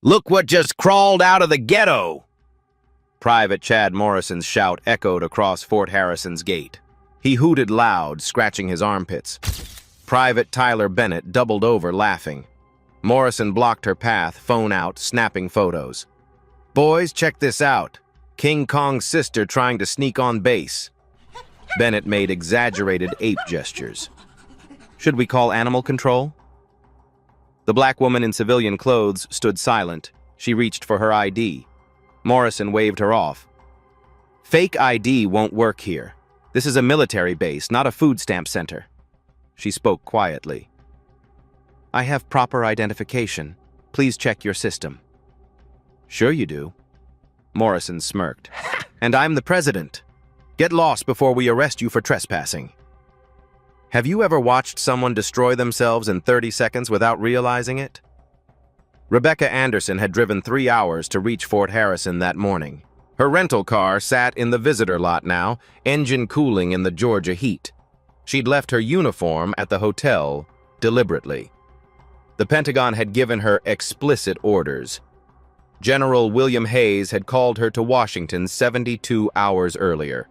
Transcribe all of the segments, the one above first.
Look what just crawled out of the ghetto! Private Chad Morrison's shout echoed across Fort Harrison's gate. He hooted loud, scratching his armpits. Private Tyler Bennett doubled over, laughing. Morrison blocked her path, phone out, snapping photos. "Boys, check this out. King Kong's sister trying to sneak on base." Bennett made exaggerated ape gestures. "Should we call animal control?" The black woman in civilian clothes stood silent. She reached for her ID. Morrison waved her off. "Fake ID won't work here. This is a military base, not a food stamp center." She spoke quietly. "I have proper identification. Please check your system." "Sure you do." Morrison smirked. "And I'm the president. Get lost before we arrest you for trespassing." Have you ever watched someone destroy themselves in 30 seconds without realizing it? Rebecca Anderson had driven 3 hours to reach Fort Harrison that morning. Her rental car sat in the visitor lot now, engine cooling in the Georgia heat. She'd left her uniform at the hotel deliberately. The Pentagon had given her explicit orders. General William Hayes had called her to Washington 72 hours earlier.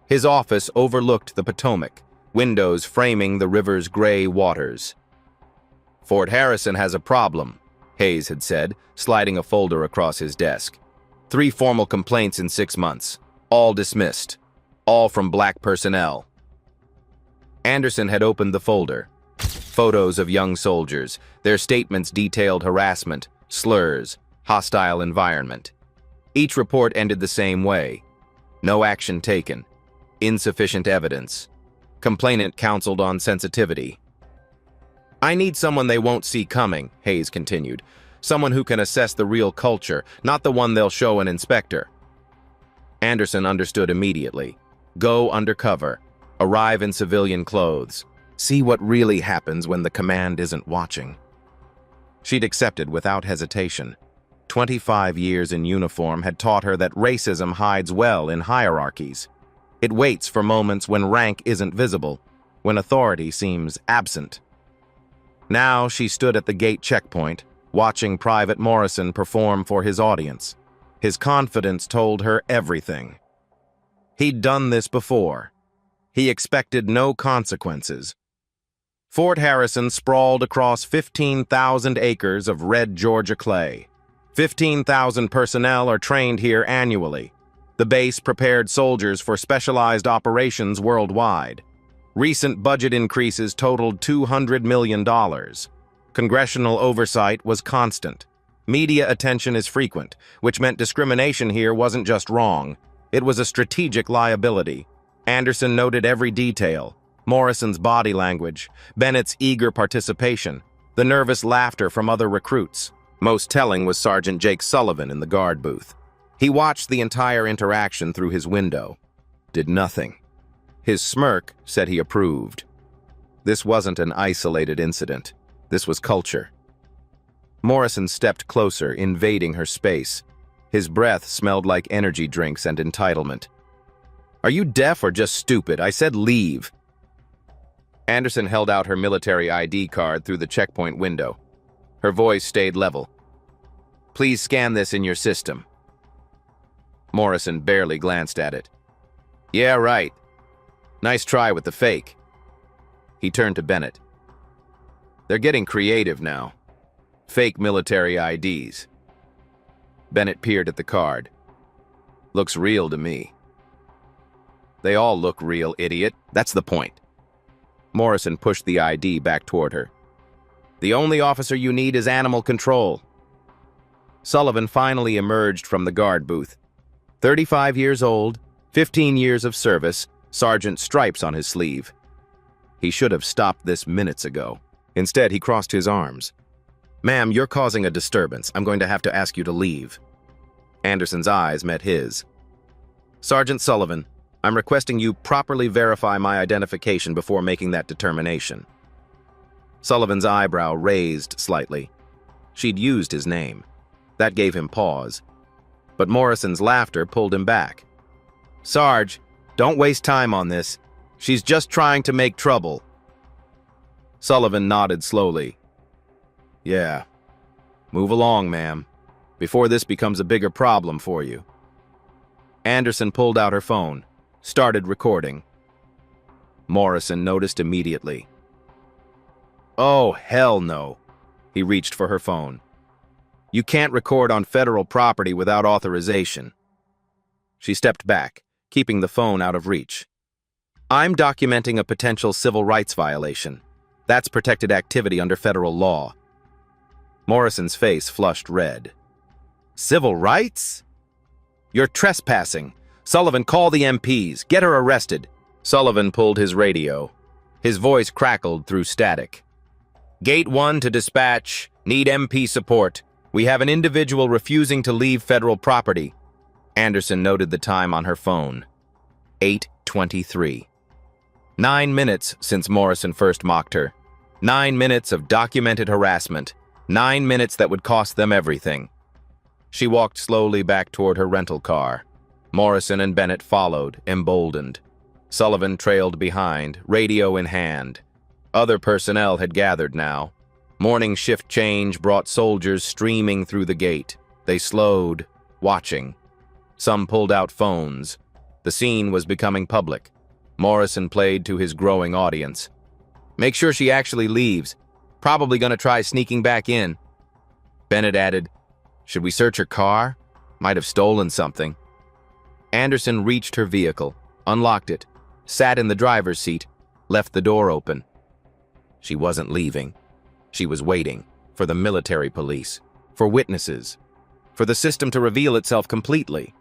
His office overlooked the Potomac, windows framing the river's gray waters. "Fort Harrison has a problem," Hayes had said, sliding a folder across his desk. 3 formal complaints in 6 months, all dismissed, all from black personnel. Anderson had opened the folder. Photos of young soldiers. Their statements detailed harassment, slurs, hostile environment. Each report ended the same way. No action taken. Insufficient evidence. Complainant counseled on sensitivity. "I need someone they won't see coming," Hayes continued. "Someone who can assess the real culture, not the one they'll show an inspector." Anderson understood immediately. Go undercover. Arrive in civilian clothes. See what really happens when the command isn't watching. She'd accepted without hesitation. 25 years in uniform had taught her that racism hides well in hierarchies. It waits for moments when rank isn't visible, when authority seems absent. Now she stood at the gate checkpoint, watching Private Morrison perform for his audience. His confidence told her everything. He'd done this before. He expected no consequences. Fort Harrison sprawled across 15,000 acres of red Georgia clay. 15,000 personnel are trained here annually. The base prepared soldiers for specialized operations worldwide. Recent budget increases totaled $200 million. Congressional oversight was constant. Media attention is frequent, which meant discrimination here wasn't just wrong. It was a strategic liability. Anderson noted every detail. Morrison's body language, Bennett's eager participation, the nervous laughter from other recruits. Most telling was Sergeant Jake Sullivan in the guard booth. He watched the entire interaction through his window. Did nothing. His smirk said he approved. This wasn't an isolated incident. This was culture. Morrison stepped closer, invading her space. His breath smelled like energy drinks and entitlement. "Are you deaf or just stupid? I said leave." Anderson held out her military ID card through the checkpoint window. Her voice stayed level. "Please scan this in your system." Morrison barely glanced at it. "Yeah, right. Nice try with the fake." He turned to Bennett. "They're getting creative now. Fake military IDs." Bennett peered at the card. "Looks real to me." "They all look real, idiot. That's the point." Morrison pushed the ID back toward her. "The only officer you need is animal control." Sullivan finally emerged from the guard booth. 35 years old, 15 years of service, sergeant stripes on his sleeve. He should have stopped this minutes ago. Instead, he crossed his arms. "Ma'am, you're causing a disturbance. I'm going to have to ask you to leave." Anderson's eyes met his. "Sergeant Sullivan, I'm requesting you properly verify my identification before making that determination." Sullivan's eyebrow raised slightly. She'd used his name. That gave him pause. But Morrison's laughter pulled him back. "Sarge, don't waste time on this. She's just trying to make trouble." Sullivan nodded slowly. "Yeah. Move along, ma'am." before this becomes a bigger problem for you. Anderson pulled out her phone, started recording. Morrison noticed immediately. Oh, hell no. He reached for her phone. You can't record on federal property without authorization. She stepped back, keeping the phone out of reach. I'm documenting a potential civil rights violation. That's protected activity under federal law. Morrison's face flushed red. Civil rights? You're trespassing. Sullivan, call the MPs. Get her arrested. Sullivan pulled his radio. His voice crackled through static. Gate 1 to dispatch. Need MP support. We have an individual refusing to leave federal property. Anderson noted the time on her phone. 8:23. 9 minutes since Morrison first mocked her. 9 minutes of documented harassment. 9 minutes that would cost them everything. She walked slowly back toward her rental car. Morrison and Bennett followed, emboldened. Sullivan trailed behind, radio in hand. Other personnel had gathered now. Morning shift change brought soldiers streaming through the gate. They slowed, watching. Some pulled out phones. The scene was becoming public. Morrison played to his growing audience. Make sure she actually leaves. Probably gonna try sneaking back in. Bennett added, should we search her car? Might have stolen something. Anderson reached her vehicle, unlocked it, sat in the driver's seat, left the door open. She wasn't leaving. She was waiting for the military police, for witnesses, for the system to reveal itself completely.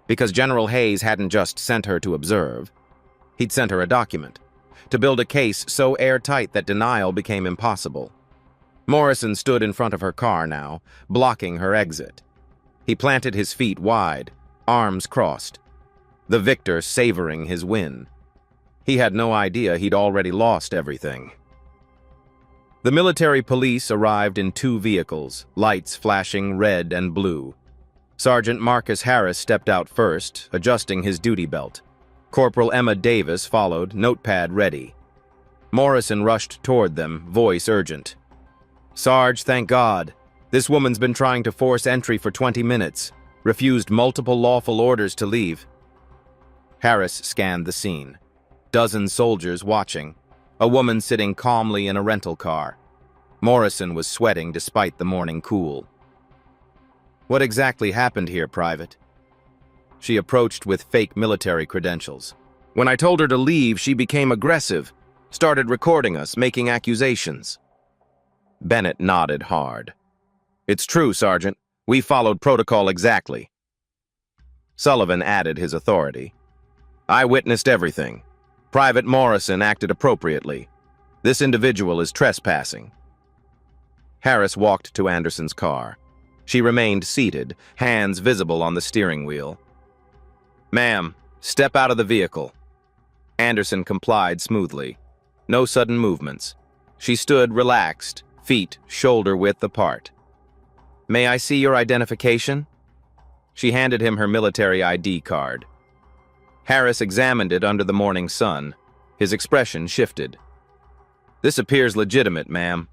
Because General Hayes hadn't just sent her to observe. He'd sent her a document, to build a case so airtight that denial became impossible. Morrison stood in front of her car now, blocking her exit. He planted his feet wide, arms crossed, the victor savoring his win. He had no idea he'd already lost everything. The military police arrived in 2 vehicles, lights flashing red and blue. Sergeant Marcus Harris stepped out first, adjusting his duty belt. Corporal Emma Davis followed, notepad ready. Morrison rushed toward them, voice urgent. Sarge, thank God. This woman's been trying to force entry for 20 minutes, refused multiple lawful orders to leave. Harris scanned the scene. Dozen soldiers watching. A woman sitting calmly in a rental car. Morrison was sweating despite the morning cool. What exactly happened here, Private? She approached with fake military credentials. When I told her to leave, she became aggressive, started recording us, making accusations. Bennett nodded hard. It's true, Sergeant. We followed protocol exactly. Sullivan added his authority. I witnessed everything. Private Morrison acted appropriately. This individual is trespassing. Harris walked to Anderson's car. She remained seated, hands visible on the steering wheel. Ma'am, step out of the vehicle. Anderson complied smoothly. No sudden movements. She stood relaxed, feet shoulder-width apart. May I see your identification? She handed him her military ID card. Harris examined it under the morning sun. His expression shifted. This appears legitimate, ma'am.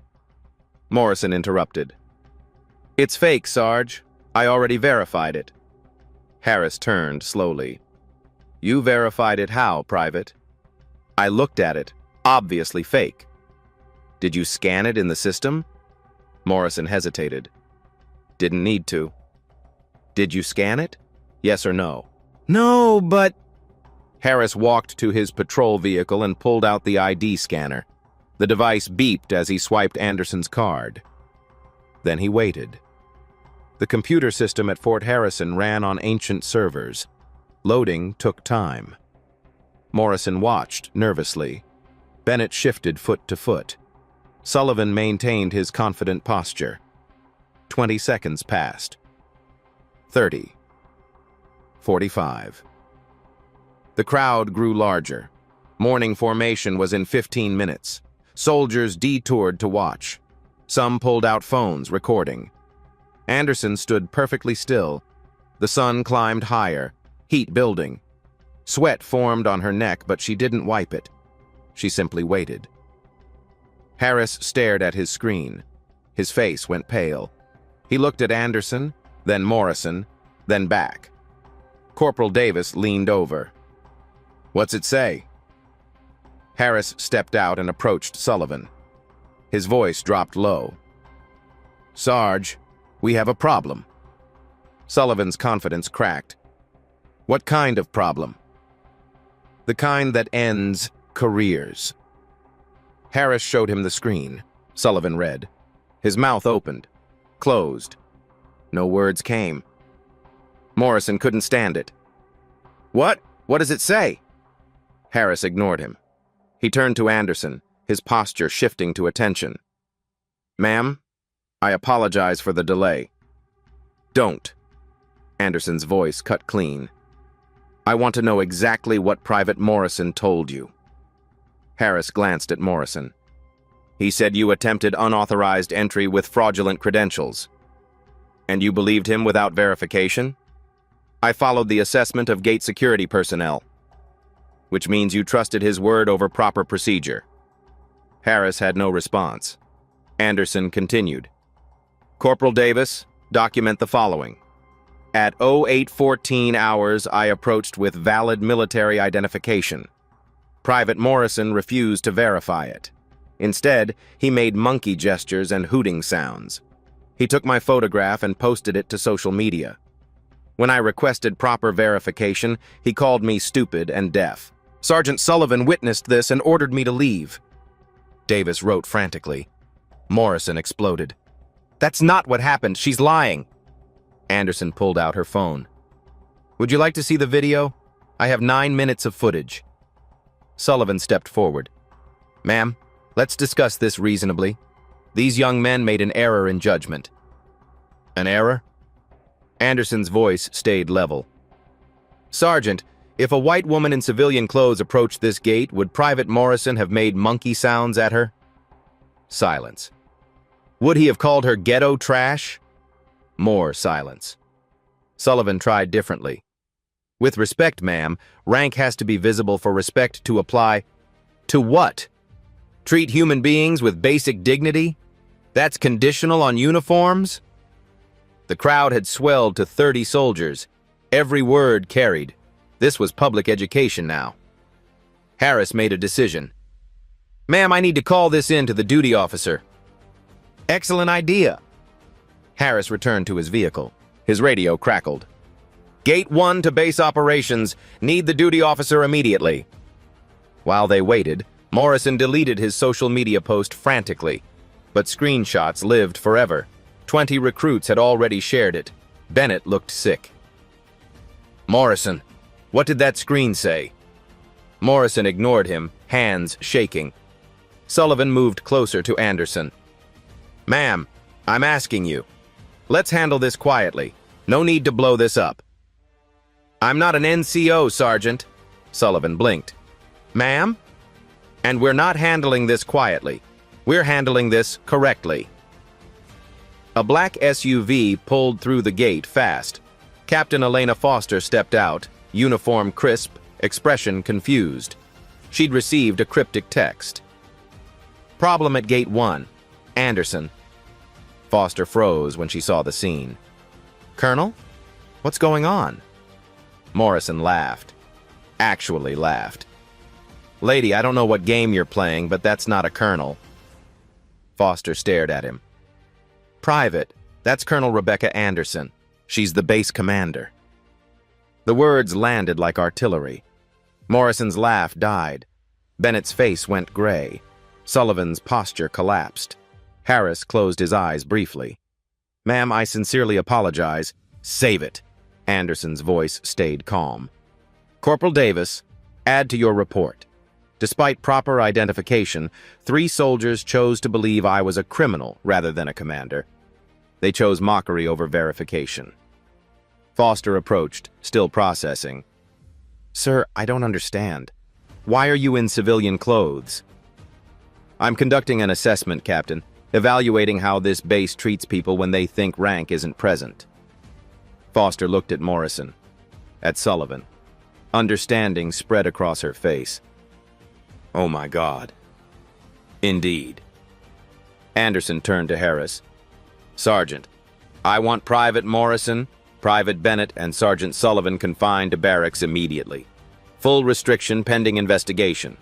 Morrison interrupted. It's fake, Sarge. I already verified it. Harris turned slowly. You verified it how, Private? I looked at it. Obviously fake. Did you scan it in the system? Morrison hesitated. Didn't need to. Did you scan it? Yes or no? No, but... Harris walked to his patrol vehicle and pulled out the ID scanner. The device beeped as he swiped Anderson's card. Then he waited. The computer system at Fort Harrison ran on ancient servers. Loading took time. Morrison watched nervously. Bennett shifted foot to foot. Sullivan maintained his confident posture. 20 seconds passed. 30. 45. The crowd grew larger. Morning formation was in 15 minutes. Soldiers detoured to watch. Some pulled out phones, recording. Anderson stood perfectly still. The sun climbed higher, heat building. Sweat formed on her neck, but she didn't wipe it. She simply waited. Harris stared at his screen. His face went pale. He looked at Anderson, then Morrison, then back. Corporal Davis leaned over. "What's it say?" Harris stepped out and approached Sullivan. His voice dropped low. "Sarge, we have a problem." Sullivan's confidence cracked. "What kind of problem?" "The kind that ends careers." Harris showed him the screen. Sullivan read. His mouth opened, closed. No words came. Morrison couldn't stand it. "What? What does it say?" Harris ignored him. He turned to Anderson, his posture shifting to attention. "Ma'am, I apologize for the delay." "Don't." Anderson's voice cut clean. "I want to know exactly what Private Morrison told you." Harris glanced at Morrison. "He said you attempted unauthorized entry with fraudulent credentials. And you believed him without verification?" "I followed the assessment of gate security personnel." "Which means you trusted his word over proper procedure." Harris had no response. Anderson continued. "Corporal Davis, document the following. At 0814 hours, I approached with valid military identification. Private Morrison refused to verify it. Instead, he made monkey gestures and hooting sounds. He took my photograph and posted it to social media. When I requested proper verification, he called me stupid and deaf. Sergeant Sullivan witnessed this and ordered me to leave." Davis wrote frantically. Morrison exploded. "That's not what happened. She's lying." Anderson pulled out her phone. "Would you like to see the video? I have 9 minutes of footage." Sullivan stepped forward. "Ma'am, let's discuss this reasonably. These young men made an error in judgment." "An error?" Anderson's voice stayed level. "Sergeant, if a white woman in civilian clothes approached this gate, would Private Morrison have made monkey sounds at her?" Silence. "Would he have called her ghetto trash?" More silence. Sullivan tried differently. "With respect, ma'am, rank has to be visible for respect to apply." "To what? Treat human beings with basic dignity? That's conditional on uniforms?" The crowd had swelled to 30 soldiers. Every word carried. This was public education now. Harris made a decision. "Ma'am, I need to call this in to the duty officer." "Excellent idea." Harris returned to his vehicle. His radio crackled. "Gate 1 to base operations. Need the duty officer immediately." While they waited, Morrison deleted his social media post frantically. But screenshots lived forever. 20 recruits had already shared it. Bennett looked sick. "Morrison, what did that screen say?" Morrison ignored him, hands shaking. Sullivan moved closer to Anderson. "Ma'am, I'm asking you. Let's handle this quietly. No need to blow this up." "I'm not an NCO, Sergeant." Sullivan blinked. "Ma'am? And we're not handling this quietly. We're handling this correctly." A black SUV pulled through the gate fast. Captain Elena Foster stepped out, uniform crisp, expression confused. She'd received a cryptic text. "Problem at Gate 1. Anderson." Foster froze when she saw the scene. "Colonel? What's going on?" Morrison laughed. Actually laughed. "Lady, I don't know what game you're playing, but that's not a colonel." Foster stared at him. "Private, that's Colonel Rebecca Anderson. She's the base commander." The words landed like artillery. Morrison's laugh died. Bennett's face went gray. Sullivan's posture collapsed. Harris closed his eyes briefly. "Ma'am, I sincerely apologize." "Save it." Anderson's voice stayed calm. "Corporal Davis, add to your report. Despite proper identification, 3 soldiers chose to believe I was a criminal rather than a commander. They chose mockery over verification." Foster approached, still processing. "Sir, I don't understand. Why are you in civilian clothes?" "I'm conducting an assessment, Captain, evaluating how this base treats people when they think rank isn't present." Foster looked at Morrison, at Sullivan. Understanding spread across her face. "Oh my God." "Indeed." Anderson turned to Harris. "Sergeant, I want Private Morrison, Private Bennett, and Sergeant Sullivan confined to barracks immediately. Full restriction pending investigation.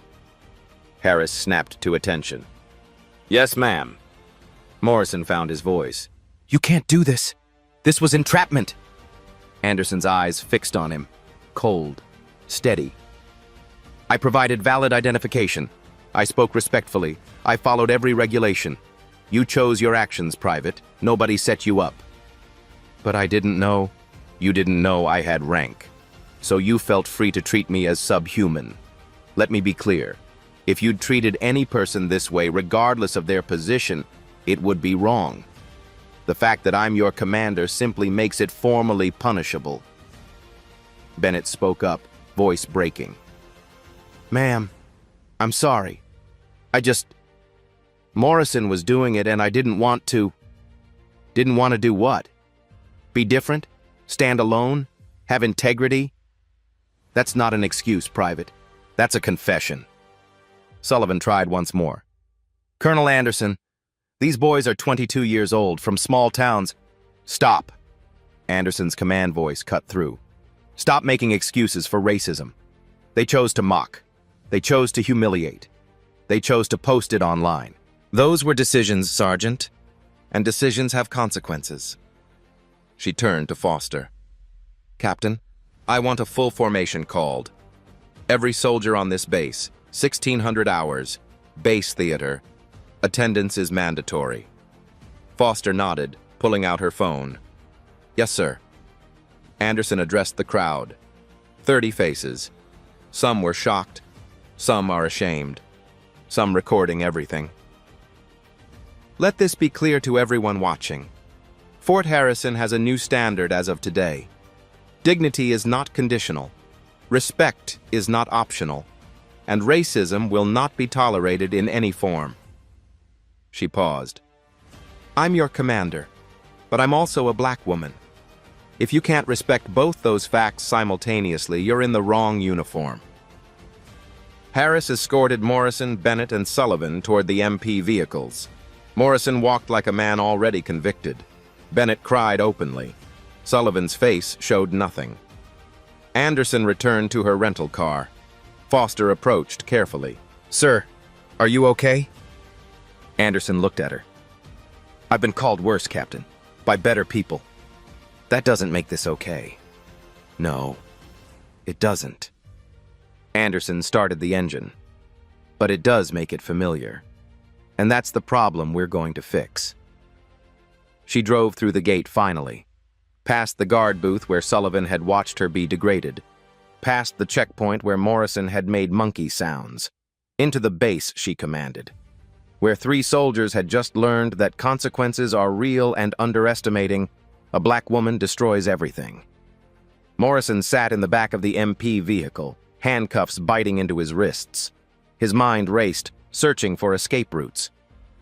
Harris snapped to attention. Yes, ma'am. Morrison found his voice. You can't do this. This was entrapment. Anderson's eyes fixed on him. Cold. Steady. I provided valid identification. I spoke respectfully. I followed every regulation. You chose your actions, Private. Nobody set you up. But I didn't know. You didn't know I had rank. So you felt free to treat me as subhuman. Let me be clear. If you'd treated any person this way, regardless of their position, it would be wrong. The fact that I'm your commander simply makes it formally punishable. Bennett spoke up, voice breaking. Ma'am, I'm sorry. Morrison was doing it and I didn't want to. Didn't want to do what? Be different? Stand alone? Have integrity? That's not an excuse, Private. That's a confession. Sullivan tried once more. Colonel Anderson, these boys are 22 years old, from small towns. Stop. Anderson's command voice cut through. Stop making excuses for racism. They chose to mock. They chose to humiliate. They chose to post it online. Those were decisions, Sergeant, and decisions have consequences. She turned to Foster. Captain, I want a full formation called. Every soldier on this base, 1,600 hours, base theater. Attendance is mandatory. Foster nodded, pulling out her phone. Yes, sir. Anderson addressed the crowd. 30 faces. Some were shocked. Some are ashamed. Some recording everything. Let this be clear to everyone watching. Fort Harrison has a new standard as of today. Dignity is not conditional. Respect is not optional. And racism will not be tolerated in any form. She paused. I'm your commander, but I'm also a black woman. If you can't respect both those facts simultaneously, you're in the wrong uniform. Harris escorted Morrison, Bennett, and Sullivan toward the MP vehicles. Morrison walked like a man already convicted. Bennett cried openly. Sullivan's face showed nothing. Anderson returned to her rental car. Foster approached carefully. Sir, are you okay? Anderson looked at her. I've been called worse, Captain, by better people. That doesn't make this okay. No, it doesn't. Anderson started the engine. But it does make it familiar. And that's the problem we're going to fix. She drove through the gate finally, past the guard booth where Sullivan had watched her be degraded, past the checkpoint where Morrison had made monkey sounds, into the base she commanded, where 3 soldiers had just learned that consequences are real and underestimating, a black woman destroys everything. Morrison sat in the back of the MP vehicle, handcuffs biting into his wrists. His mind raced, searching for escape routes.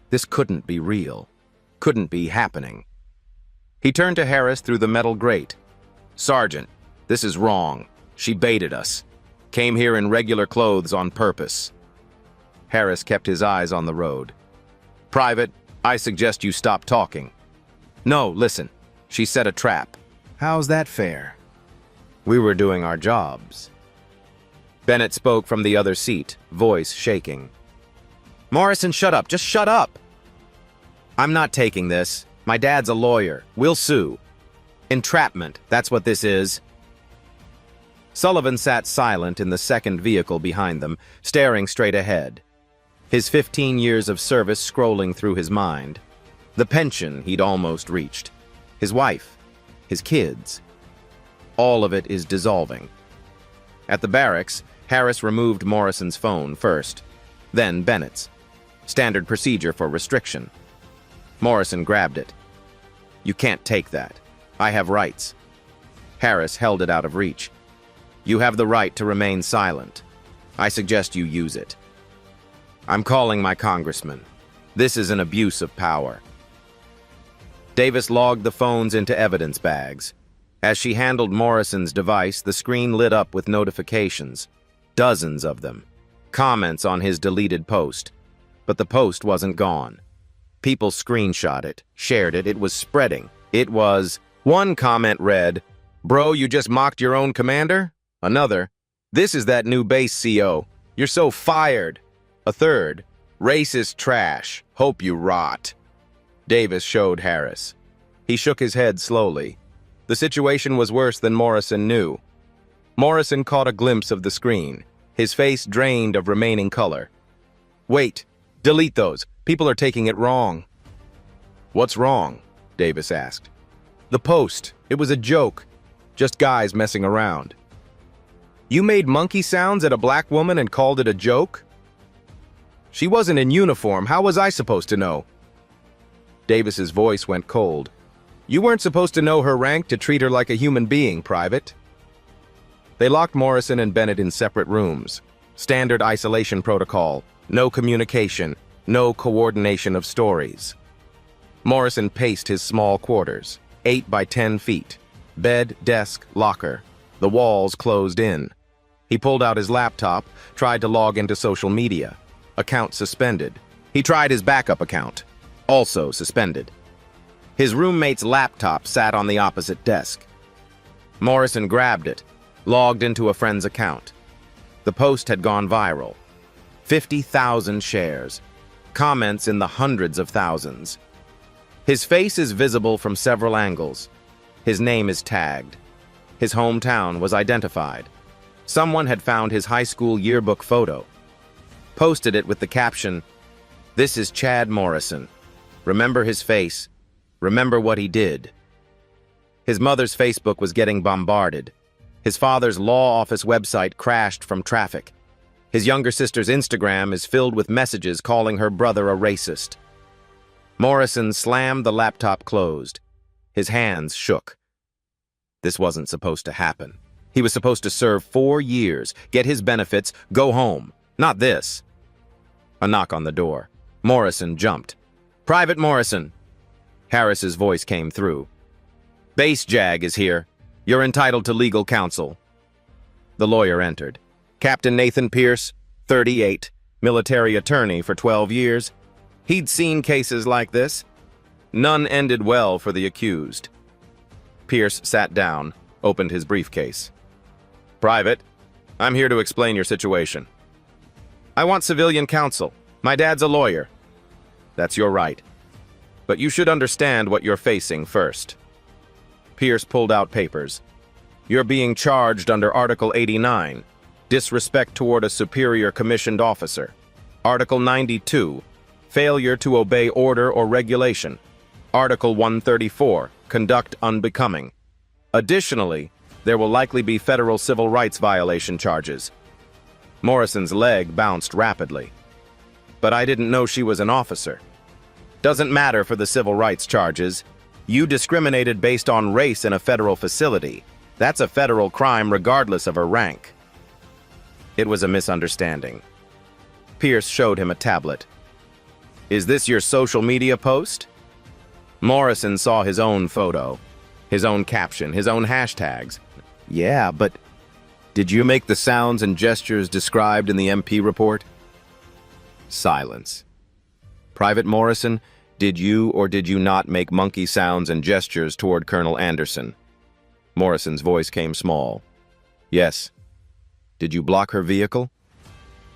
This couldn't be real. Couldn't be happening. He turned to Harris through the metal grate. Sergeant, this is wrong. She baited us. Came here in regular clothes on purpose. Harris kept his eyes on the road. Private, I suggest you stop talking. No, listen. She set a trap. How's that fair? We were doing our jobs. Bennett spoke from the other seat, voice shaking. Morrison, shut up. Just shut up. I'm not taking this. My dad's a lawyer. We'll sue. Entrapment, that's what this is. Sullivan sat silent in the second vehicle behind them, staring straight ahead. His 15 years of service scrolling through his mind. The pension he'd almost reached. His wife. His kids. All of it is dissolving. At the barracks, Harris removed Morrison's phone first, then Bennett's. Standard procedure for restriction. Morrison grabbed it. You can't take that. I have rights. Harris held it out of reach. You have the right to remain silent. I suggest you use it. I'm calling my congressman. This is an abuse of power. Davis logged the phones into evidence bags. As she handled Morrison's device, the screen lit up with notifications. Dozens of them. Comments on his deleted post. But the post wasn't gone. People screenshot it, shared it, it was spreading. It was. One comment read, "Bro, you just mocked your own commander?" Another, "This is that new base CO. You're so fired." A third, "Racist trash. Hope you rot." Davis showed Harris. He shook his head slowly. The situation was worse than Morrison knew. Morrison caught a glimpse of the screen, his face drained of remaining color. "Wait, delete those. People are taking it wrong." "What's wrong?" Davis asked. "The post. It was a joke. Just guys messing around." "You made monkey sounds at a black woman and called it a joke?" "She wasn't in uniform. How was I supposed to know?" Davis's voice went cold. "You weren't supposed to know her rank to treat her like a human being, Private." They locked Morrison and Bennett in separate rooms. Standard isolation protocol. No communication. No coordination of stories. Morrison paced his small quarters, 8 by 10 feet. Bed, desk, locker. The walls closed in. He pulled out his laptop, tried to log into social media. Account suspended. He tried his backup account. Also suspended. His roommate's laptop sat on the opposite desk. Morrison grabbed it, logged into a friend's account. The post had gone viral. 50,000 shares. Comments in the hundreds of thousands. His face is visible from several angles. His name is tagged. His hometown was identified. Someone had found his high school yearbook photo. Posted it with the caption, "This is Chad Morrison. Remember his face. Remember what he did." His mother's Facebook was getting bombarded. His father's law office website crashed from traffic. His younger sister's Instagram is filled with messages calling her brother a racist. Morrison slammed the laptop closed. His hands shook. This wasn't supposed to happen. He was supposed to serve 4 years, get his benefits, go home. Not this. A knock on the door. Morrison jumped. "Private Morrison." Harris's voice came through. "Base Jag is here. You're entitled to legal counsel." The lawyer entered. Captain Nathan Pierce, 38, military attorney for 12 years. He'd seen cases like this. None ended well for the accused. Pierce sat down, opened his briefcase. "Private, I'm here to explain your situation." "I want civilian counsel. My dad's a lawyer." "That's your right. But you should understand what you're facing first." Pierce pulled out papers. "You're being charged under Article 89, disrespect toward a superior commissioned officer. Article 92, failure to obey order or regulation. Article 134, conduct unbecoming. Additionally, there will likely be federal civil rights violation charges." Morrison's leg bounced rapidly. "But I didn't know she was an officer." "Doesn't matter for the civil rights charges. You discriminated based on race in a federal facility. That's a federal crime regardless of her rank." It was a misunderstanding. Pierce showed him a tablet. "Is this your social media post?" Morrison saw his own photo, his own caption, his own hashtags. "Yeah, but did you make the sounds and gestures described in the MP report?" Silence. "Private Morrison, did you or did you not make monkey sounds and gestures toward Colonel Anderson?" Morrison's voice came small. "Yes." "Did you block her vehicle?"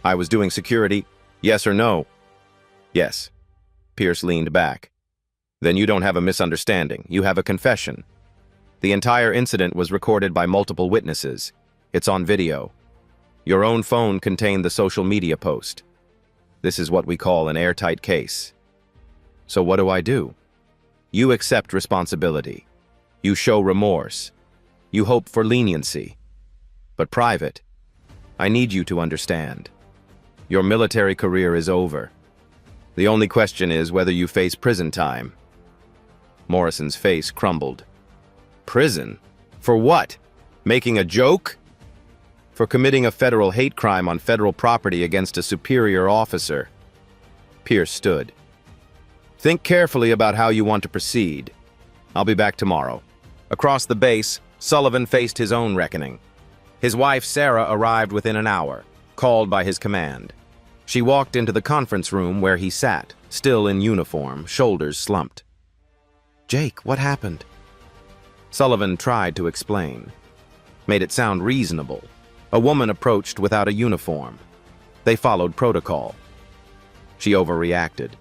"I was doing security. Yes or no?" "Yes." Pierce leaned back. "Then you don't have a misunderstanding. You have a confession. The entire incident was recorded by multiple witnesses. It's on video. Your own phone contained the social media post. This is what we call an airtight case. So what do? You accept responsibility. You show remorse. You hope for leniency. But Private, I need you to understand. Your military career is over. The only question is whether you face prison time." Morrison's face crumbled. "Prison? For what? Making a joke?" "For committing a federal hate crime on federal property against a superior officer." Pierce stood. "Think carefully about how you want to proceed. I'll be back tomorrow." Across the base, Sullivan faced his own reckoning. His wife, Sarah, arrived within an hour, called by his command. She walked into the conference room where he sat, still in uniform, shoulders slumped. Jake, what happened? Sullivan tried to explain. Made it sound reasonable. A woman approached without a uniform. They followed protocol. She overreacted.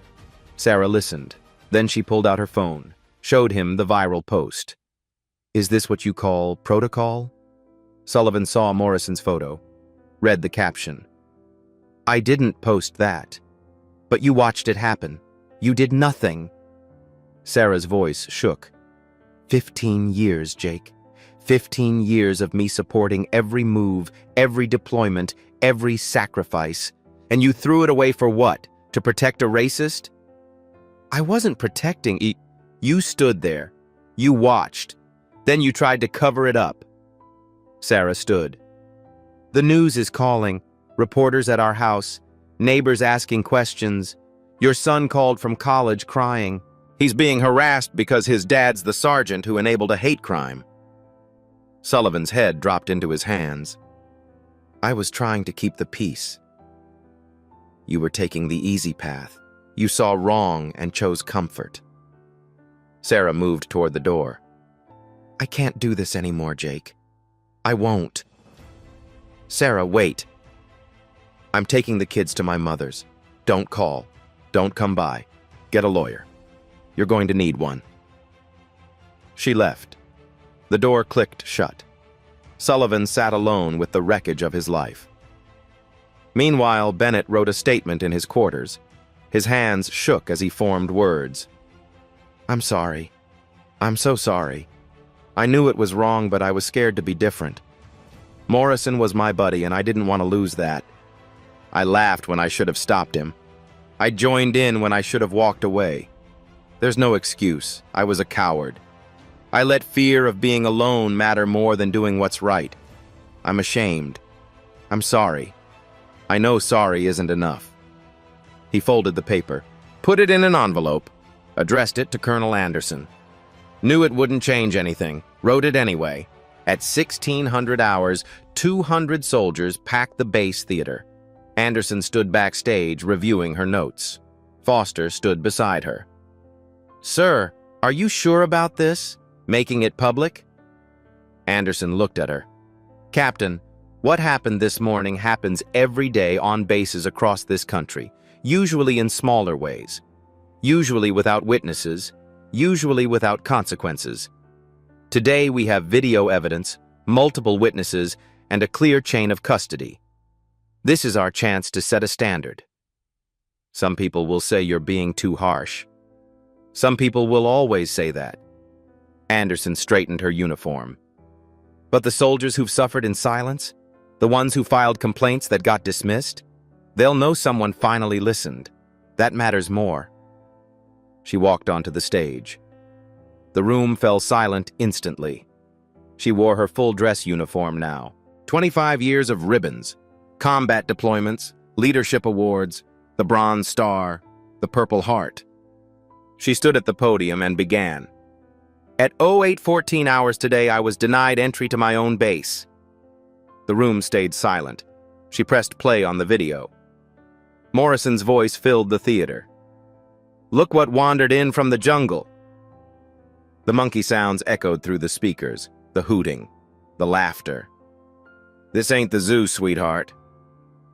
Sarah listened. Then she pulled out her phone, showed him the viral post. Is this what you call protocol? Sullivan saw Morrison's photo, read the caption. I didn't post that. But you watched it happen. You did nothing. Sarah's voice shook. 15 years, Jake. 15 years of me supporting every move, every deployment, every sacrifice. And you threw it away for what? To protect a racist? I wasn't protecting. You stood there. You watched. Then you tried to cover it up. Sarah stood. The news is calling. Reporters at our house. Neighbors asking questions. Your son called from college crying. He's being harassed because his dad's the sergeant who enabled a hate crime. Sullivan's head dropped into his hands. I was trying to keep the peace. You were taking the easy path. You saw wrong and chose comfort. Sarah moved toward the door. I can't do this anymore, Jake. I won't. Sarah, wait. I'm taking the kids to my mother's. Don't call. Don't come by. Get a lawyer. You're going to need one. She left. The door clicked shut. Sullivan sat alone with the wreckage of his life. Meanwhile, Bennett wrote a statement in his quarters. His hands shook as he formed words. I'm sorry. I'm so sorry. I knew it was wrong, but I was scared to be different. Morrison was my buddy, and I didn't want to lose that. I laughed when I should have stopped him. I joined in when I should have walked away. There's no excuse. I was a coward. I let fear of being alone matter more than doing what's right. I'm ashamed. I'm sorry. I know sorry isn't enough. He folded the paper, put it in an envelope, addressed it to Colonel Anderson. Knew it wouldn't change anything, wrote it anyway. At 1600 hours, 200 soldiers packed the base theater. Anderson stood backstage reviewing her notes. Foster stood beside her. Sir, are you sure about this? Making it public? Anderson looked at her. Captain, what happened this morning happens every day on bases across this country, usually in smaller ways, usually without witnesses, usually without consequences. Today we have video evidence, multiple witnesses, and a clear chain of custody. This is our chance to set a standard. Some people will say you're being too harsh. Some people will always say that. Anderson straightened her uniform. But the soldiers who've suffered in silence, the ones who filed complaints that got dismissed, they'll know someone finally listened. That matters more. She walked onto the stage. The room fell silent instantly. She wore her full dress uniform now. 25 years of ribbons, combat deployments, leadership awards, the Bronze Star, the Purple Heart. She stood at the podium and began. At 0814 hours today, I was denied entry to my own base. The room stayed silent. She pressed play on the video. Morrison's voice filled the theater. Look what wandered in from the jungle. The monkey sounds echoed through the speakers, the hooting, the laughter. This ain't the zoo, sweetheart.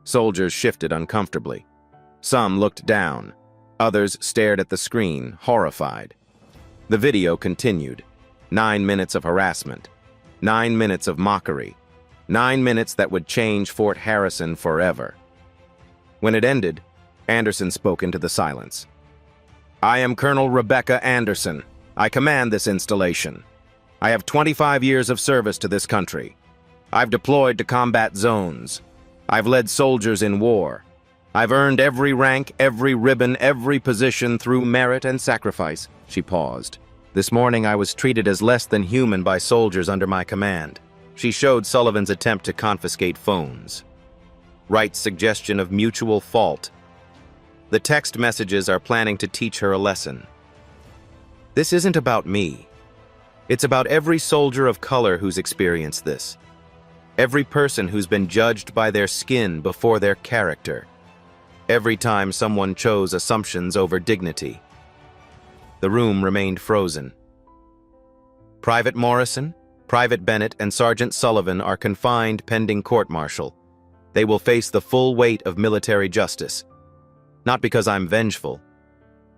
Soldiers shifted uncomfortably. Some looked down. Others stared at the screen, horrified. The video continued. 9 minutes of harassment. 9 minutes of mockery. 9 minutes that would change Fort Harrison forever. When it ended, Anderson spoke into the silence. I am Colonel Rebecca Anderson. I command this installation. I have 25 years of service to this country. I've deployed to combat zones. I've led soldiers in war. I've earned every rank, every ribbon, every position through merit and sacrifice. She paused. This morning I was treated as less than human by soldiers under my command. She showed Sullivan's attempt to confiscate phones. Wright's suggestion of mutual fault. The text messages are planning to teach her a lesson. This isn't about me. It's about every soldier of color who's experienced this. Every person who's been judged by their skin before their character. Every time someone chose assumptions over dignity. The room remained frozen. Private Morrison, Private Bennett, and Sergeant Sullivan are confined pending court-martial. They will face the full weight of military justice. Not because I'm vengeful,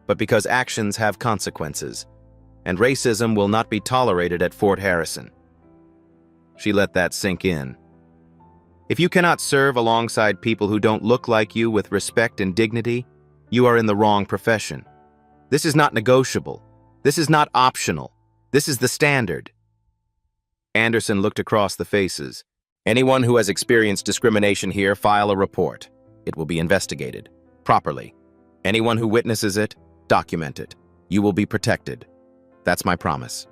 but because actions have consequences, and racism will not be tolerated at Fort Harrison. She let that sink in. If you cannot serve alongside people who don't look like you with respect and dignity, you are in the wrong profession. This is not negotiable. This is not optional. This is the standard. Anderson looked across the faces. Anyone who has experienced discrimination here, file a report. It will be investigated properly. Anyone who witnesses it, document it. You will be protected. That's my promise.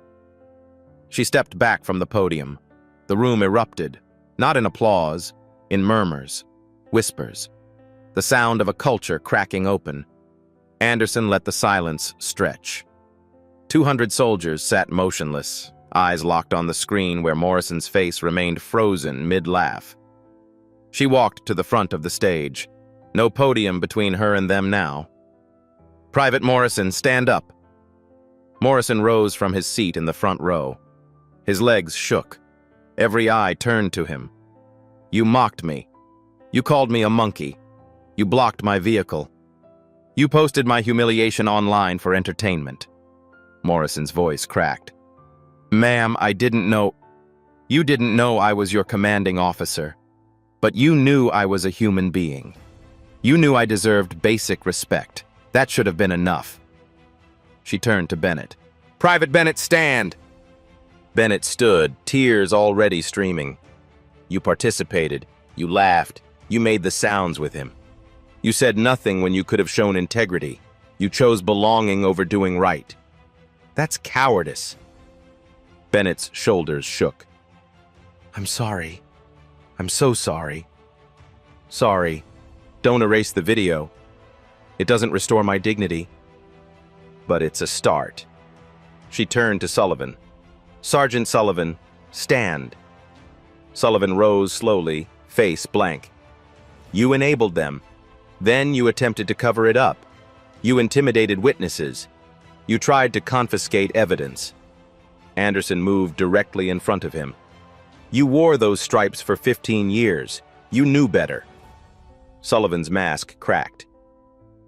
She stepped back from the podium. The room erupted, not in applause, in murmurs, whispers, the sound of a culture cracking open. Anderson let the silence stretch. 200 soldiers sat motionless, eyes locked on the screen where Morrison's face remained frozen mid-laugh. She walked to the front of the stage. No podium between her and them now. Private Morrison, stand up. Morrison rose from his seat in the front row. His legs shook. Every eye turned to him. You mocked me. You called me a monkey. You blocked my vehicle. You posted my humiliation online for entertainment. Morrison's voice cracked. Ma'am, I didn't know. You didn't know I was your commanding officer. But you knew I was a human being. You knew I deserved basic respect. That should have been enough. She turned to Bennett. Private Bennett, stand! Bennett stood, tears already streaming. You participated. You laughed. You made the sounds with him. You said nothing when you could have shown integrity. You chose belonging over doing right. That's cowardice. Bennett's shoulders shook. I'm sorry. I'm so sorry. Sorry. Don't erase the video. It doesn't restore my dignity. But it's a start. She turned to Sullivan. Sergeant Sullivan, stand. Sullivan rose slowly, face blank. You enabled them. Then you attempted to cover it up. You intimidated witnesses. You tried to confiscate evidence. Anderson moved directly in front of him. You wore those stripes for 15 years. You knew better. Sullivan's mask cracked.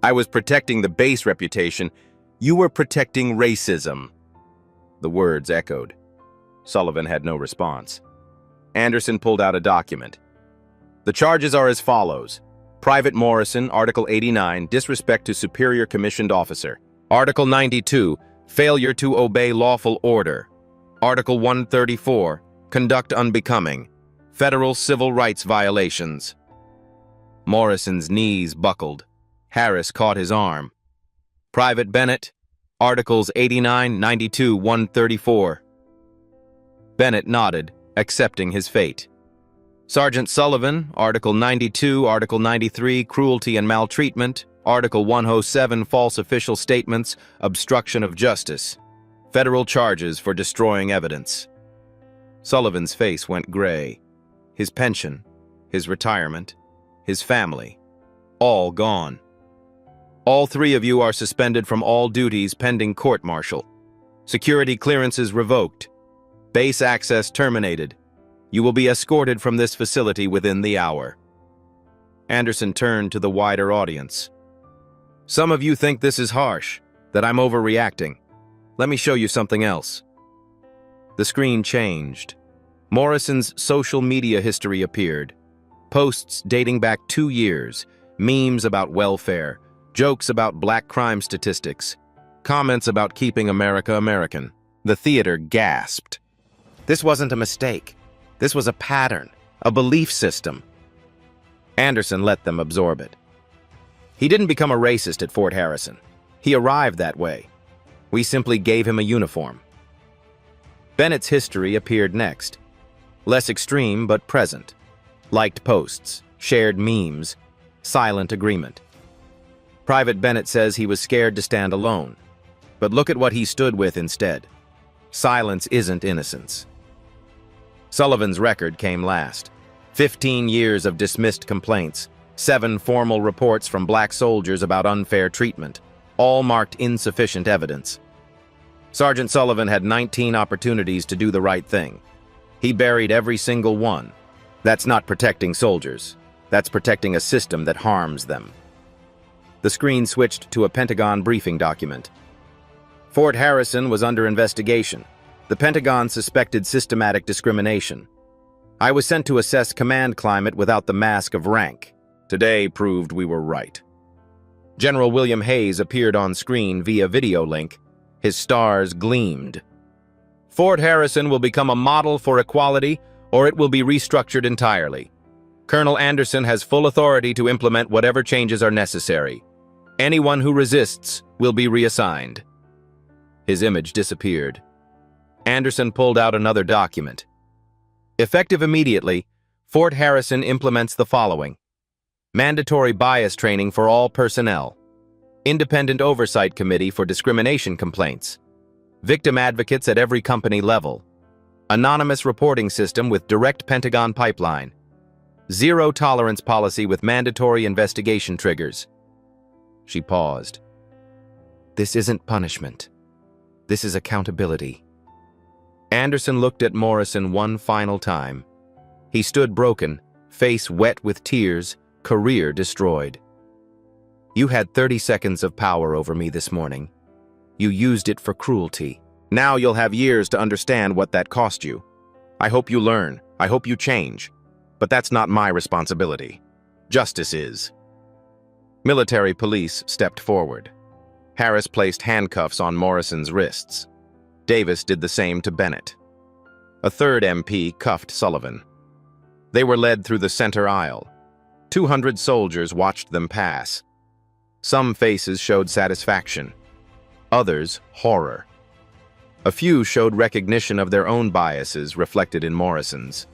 I was protecting the base reputation. You were protecting racism. The words echoed. Sullivan had no response. Anderson pulled out a document. The charges are as follows. Private Morrison, Article 89, disrespect to superior commissioned officer. Article 92, failure to obey lawful order. Article 134, conduct unbecoming. Federal civil rights violations. Morrison's knees buckled. Harris caught his arm. Private Bennett, Articles 89, 92, 134. Bennett nodded, accepting his fate. Sergeant Sullivan, Article 92, Article 93, cruelty and maltreatment. Article 107, false official statements, obstruction of justice. Federal charges for destroying evidence. Sullivan's face went gray. His pension, his retirement, his family, all gone. All three of you are suspended from all duties pending court-martial. Security clearances revoked. Base access terminated. You will be escorted from this facility within the hour. Anderson turned to the wider audience. Some of you think this is harsh, that I'm overreacting. Let me show you something else. The screen changed. Morrison's social media history appeared. Posts dating back 2 years, memes about welfare, jokes about black crime statistics, comments about keeping America American. The theater gasped. This wasn't a mistake. This was a pattern, a belief system. Anderson let them absorb it. He didn't become a racist at Fort Harrison. He arrived that way. We simply gave him a uniform. Bennett's history appeared next. Less extreme, but present. Liked posts, shared memes, silent agreement. Private Bennett says he was scared to stand alone. But look at what he stood with instead. Silence isn't innocence. Sullivan's record came last. 15 years of dismissed complaints, 7 formal reports from black soldiers about unfair treatment, all marked insufficient evidence. Sergeant Sullivan had 19 opportunities to do the right thing. He buried every single one. That's not protecting soldiers. That's protecting a system that harms them. The screen switched to a Pentagon briefing document. Fort Harrison was under investigation. The Pentagon suspected systematic discrimination. I was sent to assess command climate without the mask of rank. Today proved we were right. General William Hayes appeared on screen via video link. His stars gleamed. Fort Harrison will become a model for equality, or it will be restructured entirely. Colonel Anderson has full authority to implement whatever changes are necessary. Anyone who resists will be reassigned. His image disappeared. Anderson pulled out another document. Effective immediately, Fort Harrison implements the following: mandatory bias training for all personnel, independent oversight committee for discrimination complaints, victim advocates at every company level, anonymous reporting system with direct Pentagon pipeline, zero tolerance policy with mandatory investigation triggers. She paused. This isn't punishment. This is accountability. Anderson looked at Morrison one final time. He stood broken, face wet with tears, career destroyed. You had 30 seconds of power over me this morning. You used it for cruelty. Now you'll have years to understand what that cost you. I hope you learn. I hope you change. But that's not my responsibility. Justice is. Military police stepped forward. Harris placed handcuffs on Morrison's wrists. Davis did the same to Bennett. A third MP cuffed Sullivan. They were led through the center aisle. 200 soldiers watched them pass. Some faces showed satisfaction. Others, horror. A few showed recognition of their own biases reflected in Morrison's.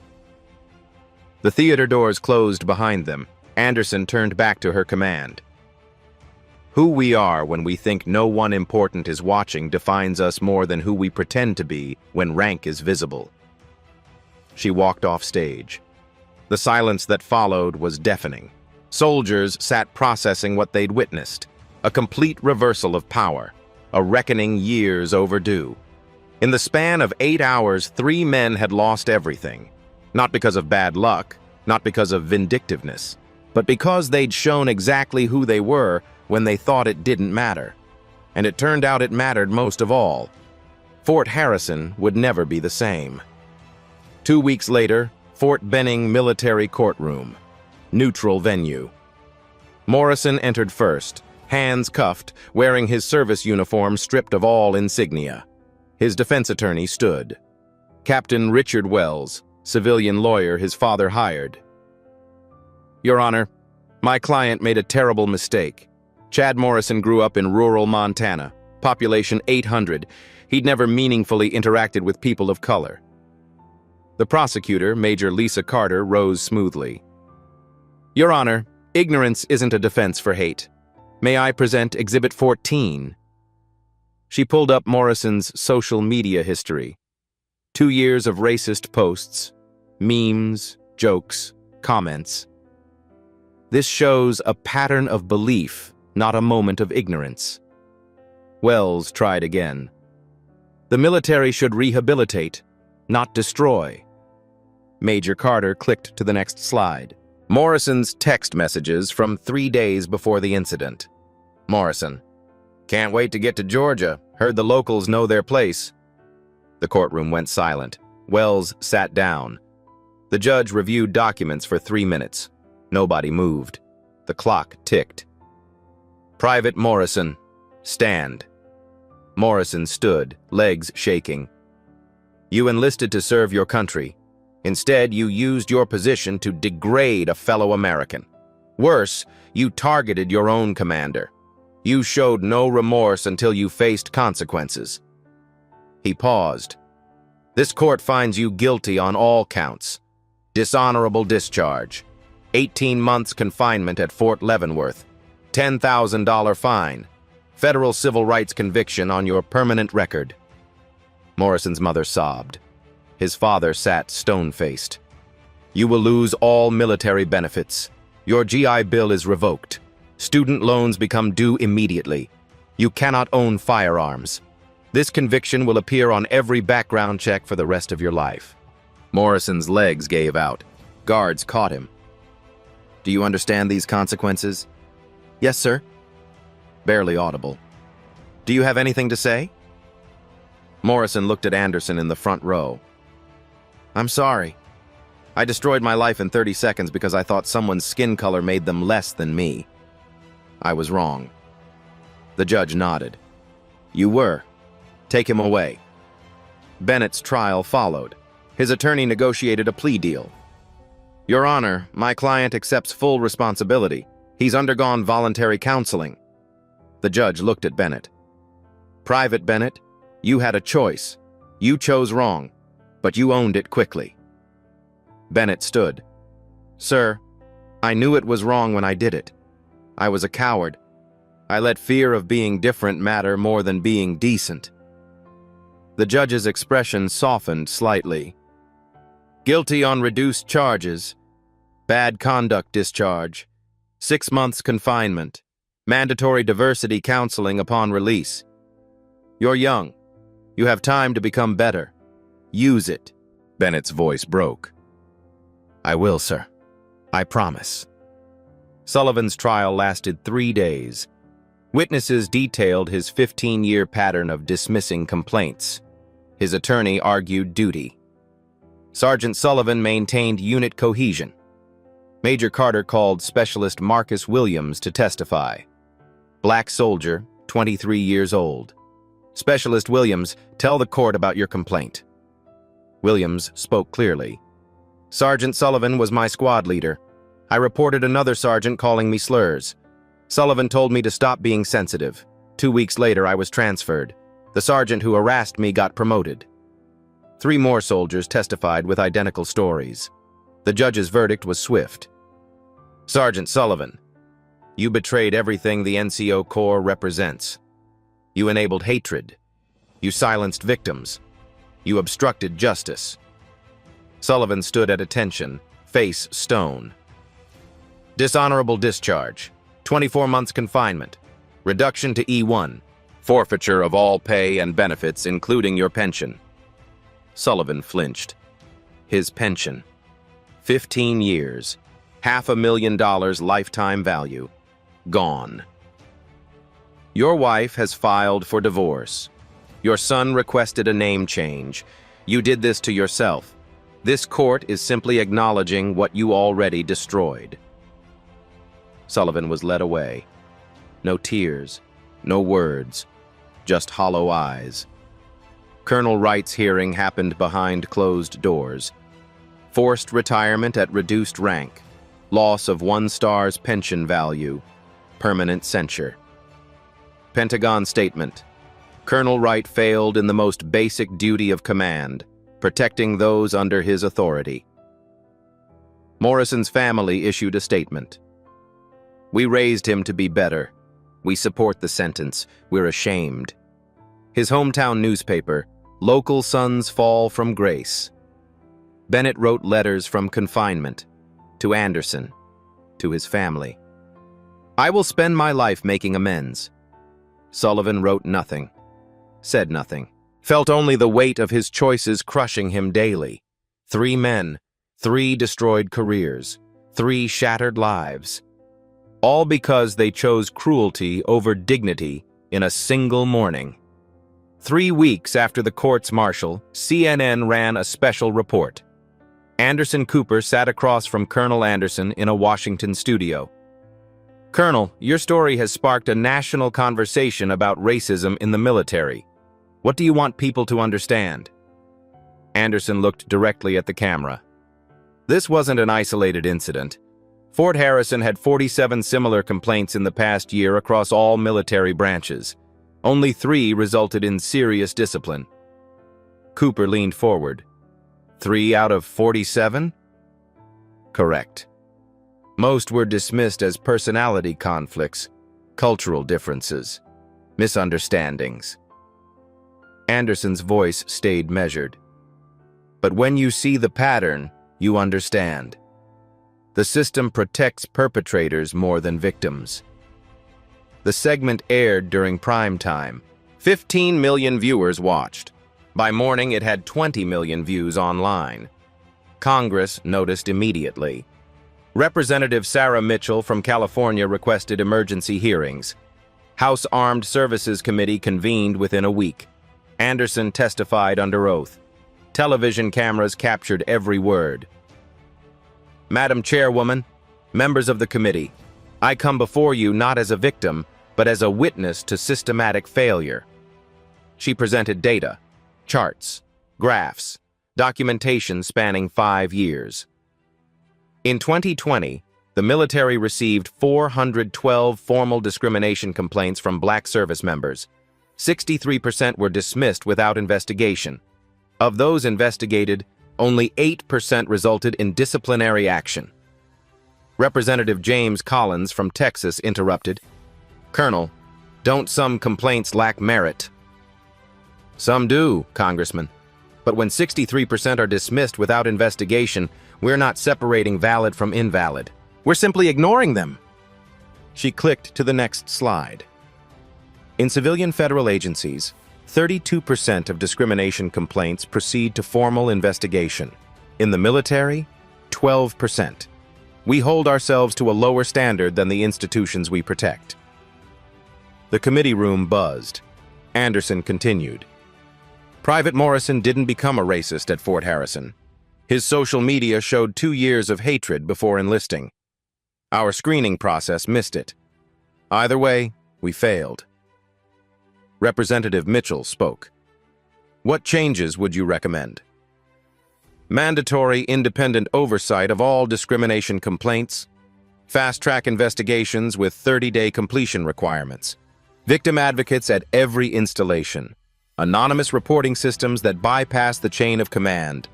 The theater doors closed behind them. Anderson turned back to her command. Who we are when we think no one important is watching defines us more than who we pretend to be when rank is visible. She walked off stage. The silence that followed was deafening. Soldiers sat processing what they'd witnessed, a complete reversal of power, a reckoning years overdue. In the span of 8 hours, 3 men had lost everything, not because of bad luck, not because of vindictiveness, but because they'd shown exactly who they were when they thought it didn't matter. And it turned out it mattered most of all. Fort Harrison would never be the same. 2 weeks later, Fort Benning Military Courtroom. Neutral venue. Morrison entered first, hands cuffed, wearing his service uniform stripped of all insignia. His defense attorney stood. Captain Richard Wells, civilian lawyer his father hired. Your Honor, my client made a terrible mistake. Chad Morrison grew up in rural Montana, population 800. He'd never meaningfully interacted with people of color. The prosecutor, Major Lisa Carter, rose smoothly. Your Honor, ignorance isn't a defense for hate. May I present Exhibit 14? She pulled up Morrison's social media history. 2 years of racist posts, memes, jokes, comments. This shows a pattern of belief, not a moment of ignorance. Wells tried again. The military should rehabilitate, not destroy. Major Carter clicked to the next slide. Morrison's text messages from 3 days before the incident. Morrison: can't wait to get to Georgia. Heard the locals know their place. The courtroom went silent. Wells sat down. The judge reviewed documents for 3 minutes. Nobody moved. The clock ticked. Private Morrison, stand. Morrison stood, legs shaking. You enlisted to serve your country. Instead, you used your position to degrade a fellow American. Worse, you targeted your own commander. You showed no remorse until you faced consequences. He paused. This court finds you guilty on all counts. Dishonorable discharge. 18 months confinement at Fort Leavenworth. $10,000 fine. Federal civil rights conviction on your permanent record. Morrison's mother sobbed. His father sat stone-faced. You will lose all military benefits. Your GI Bill is revoked. Student loans become due immediately. You cannot own firearms. This conviction will appear on every background check for the rest of your life. Morrison's legs gave out. Guards caught him. Do you understand these consequences? Yes, sir. Barely audible. Do you have anything to say? Morrison looked at Anderson in the front row. I'm sorry. I destroyed my life in 30 seconds because I thought someone's skin color made them less than me. I was wrong. The judge nodded. You were. Take him away. Bennett's trial followed. His attorney negotiated a plea deal. Your Honor, my client accepts full responsibility. He's undergone voluntary counseling. The judge looked at Bennett. Private Bennett, you had a choice. You chose wrong, but you owned it quickly. Bennett stood. Sir, I knew it was wrong when I did it. I was a coward. I let fear of being different matter more than being decent. The judge's expression softened slightly. Guilty on reduced charges, bad conduct discharge, 6 months confinement, mandatory diversity counseling upon release. You're young. You have time to become better. Use it. Bennett's voice broke. I will, sir. I promise. Sullivan's trial lasted 3 days. Witnesses detailed his 15-year pattern of dismissing complaints. His attorney argued duty. Sergeant Sullivan maintained unit cohesion. Major Carter called Specialist Marcus Williams to testify. Black soldier, 23 years old. Specialist Williams, tell the court about your complaint. Williams spoke clearly. Sergeant Sullivan was my squad leader. I reported another sergeant calling me slurs. Sullivan told me to stop being sensitive. 2 weeks later, I was transferred. The sergeant who harassed me got promoted. 3 more soldiers testified with identical stories. The judge's verdict was swift. Sergeant Sullivan, you betrayed everything the NCO Corps represents. You enabled hatred. You silenced victims. You obstructed justice. Sullivan stood at attention, face stone. Dishonorable discharge, 24 months confinement, reduction to E1, forfeiture of all pay and benefits, including your pension. Sullivan flinched. His pension. 15 years, $500,000 lifetime value. Gone. Your wife has filed for divorce. Your son requested a name change. You did this to yourself. This court is simply acknowledging what you already destroyed. Sullivan was led away. No tears, no words, just hollow eyes. Colonel Wright's hearing happened behind closed doors. Forced retirement at reduced rank, loss of 1 star's pension value, permanent censure. Pentagon statement. Colonel Wright failed in the most basic duty of command, protecting those under his authority. Morrison's family issued a statement. We raised him to be better. We support the sentence. We're ashamed. His hometown newspaper, Local Sons Fall from Grace. Bennett wrote letters from confinement to Anderson, to his family. I will spend my life making amends. Sullivan wrote nothing, said nothing, felt only the weight of his choices crushing him daily. 3 men, 3 destroyed careers, 3 shattered lives. All because they chose cruelty over dignity in a single morning. 3 weeks after the courts-martial, CNN ran a special report. Anderson Cooper sat across from Colonel Anderson in a Washington studio. Colonel, your story has sparked a national conversation about racism in the military. What do you want people to understand? Anderson looked directly at the camera. This wasn't an isolated incident. Fort Harrison had 47 similar complaints in the past year across all military branches. Only 3 resulted in serious discipline. Cooper leaned forward. 3 out of 47? Correct. Most were dismissed as personality conflicts, cultural differences, misunderstandings. Anderson's voice stayed measured. But when you see the pattern, you understand. The system protects perpetrators more than victims. The segment aired during prime time, 15 million viewers watched. By morning, it had 20 million views online. Congress noticed immediately. Representative Sarah Mitchell from California requested emergency hearings. House Armed Services Committee convened within a week. Anderson testified under oath. Television cameras captured every word. Madam Chairwoman, members of the committee, I come before you not as a victim, but as a witness to systematic failure. She presented data, charts, graphs, documentation spanning 5 years. In 2020, the military received 412 formal discrimination complaints from black service members. 63% were dismissed without investigation. Of those investigated, only 8% resulted in disciplinary action. Representative James Collins from Texas interrupted, "Colonel, don't some complaints lack merit?" "Some do, Congressman. But when 63% are dismissed without investigation, we're not separating valid from invalid. We're simply ignoring them." She clicked to the next slide. In civilian federal agencies, 32% of discrimination complaints proceed to formal investigation. In the military, 12%. We hold ourselves to a lower standard than the institutions we protect. The committee room buzzed. Anderson continued. Private Morrison didn't become a racist at Fort Harrison. His social media showed 2 years of hatred before enlisting. Our screening process missed it. Either way, we failed. Representative Mitchell spoke. What changes would you recommend? Mandatory independent oversight of all discrimination complaints, fast-track investigations with 30-day completion requirements, victim advocates at every installation, anonymous reporting systems that bypass the chain of command,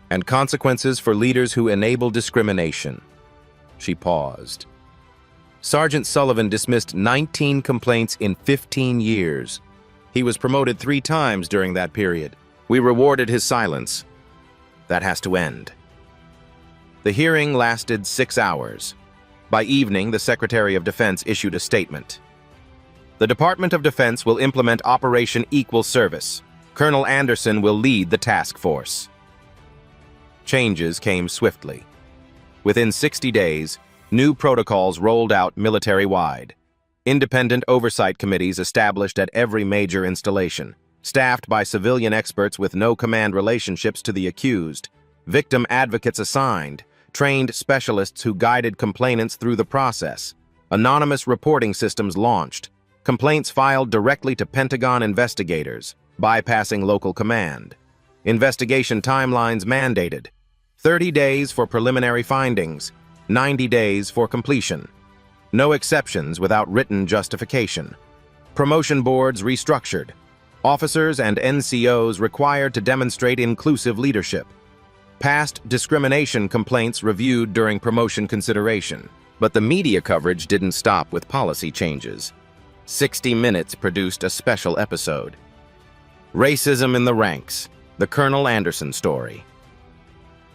and consequences for leaders who enable discrimination. She paused. Sergeant Sullivan dismissed 19 complaints in 15 years. He was promoted 3 times during that period. We rewarded his silence. That has to end. The hearing lasted 6 hours. By evening, the Secretary of Defense issued a statement. The Department of Defense will implement Operation Equal Service. Colonel Anderson will lead the task force. Changes came swiftly. Within 60 days, new protocols rolled out military-wide. Independent oversight committees established at every major installation, staffed by civilian experts with no command relationships to the accused, victim advocates assigned, trained specialists who guided complainants through the process, anonymous reporting systems launched, complaints filed directly to Pentagon investigators, bypassing local command, investigation timelines mandated, 30 days for preliminary findings, 90 days for completion, no exceptions without written justification, promotion boards restructured, officers and NCOs required to demonstrate inclusive leadership, past discrimination complaints reviewed during promotion consideration. But the media coverage didn't stop with policy changes. 60 Minutes produced a special episode. Racism in the Ranks, the Colonel Anderson story.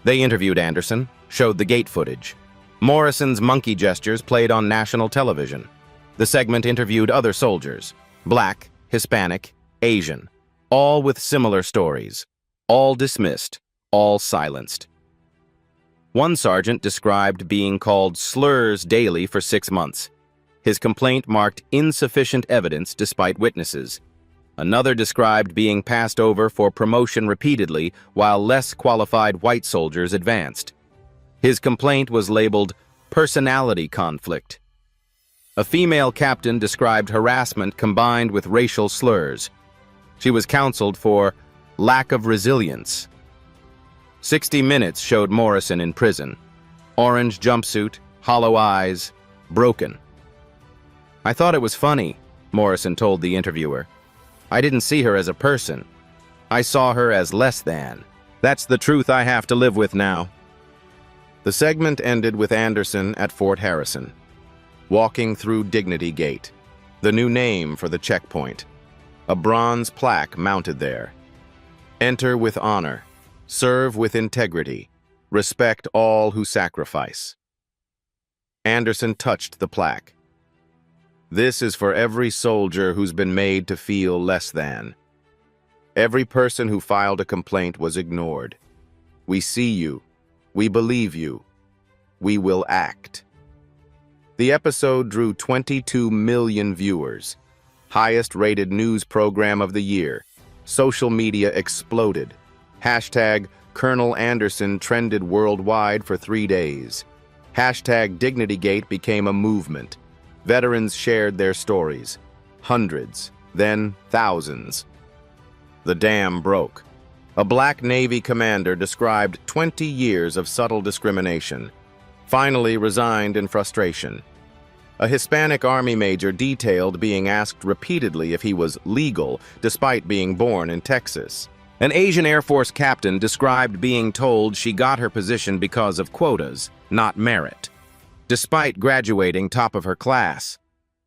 They interviewed Anderson, showed the gate footage. Morrison's monkey gestures played on national television. The segment interviewed other soldiers, Black, Hispanic, Asian, all with similar stories, all dismissed, all silenced. One sergeant described being called slurs daily for 6 months. His complaint marked insufficient evidence despite witnesses. Another described being passed over for promotion repeatedly while less qualified white soldiers advanced. His complaint was labeled personality conflict. A female captain described harassment combined with racial slurs. She was counseled for lack of resilience. 60 Minutes showed Morrison in prison. Orange jumpsuit, hollow eyes, broken. I thought it was funny, Morrison told the interviewer. I didn't see her as a person. I saw her as less than. That's the truth I have to live with now. The segment ended with Anderson at Fort Harrison, walking through Dignity Gate, the new name for the checkpoint. A bronze plaque mounted there. Enter with honor, serve with integrity, respect all who sacrifice. Anderson touched the plaque. This is for every soldier who's been made to feel less than. Every person who filed a complaint was ignored. We see you. We believe you. We will act. The episode drew 22 million viewers. Highest-rated news program of the year. Social media exploded. Hashtag Colonel Anderson trended worldwide for 3 days. Hashtag DignityGate became a movement. Veterans shared their stories. Hundreds, then thousands. The dam broke. A Black Navy commander described 20 years of subtle discrimination, finally resigned in frustration. A Hispanic Army major detailed being asked repeatedly if he was legal despite being born in Texas. An Asian Air Force captain described being told she got her position because of quotas, not merit. Despite graduating top of her class,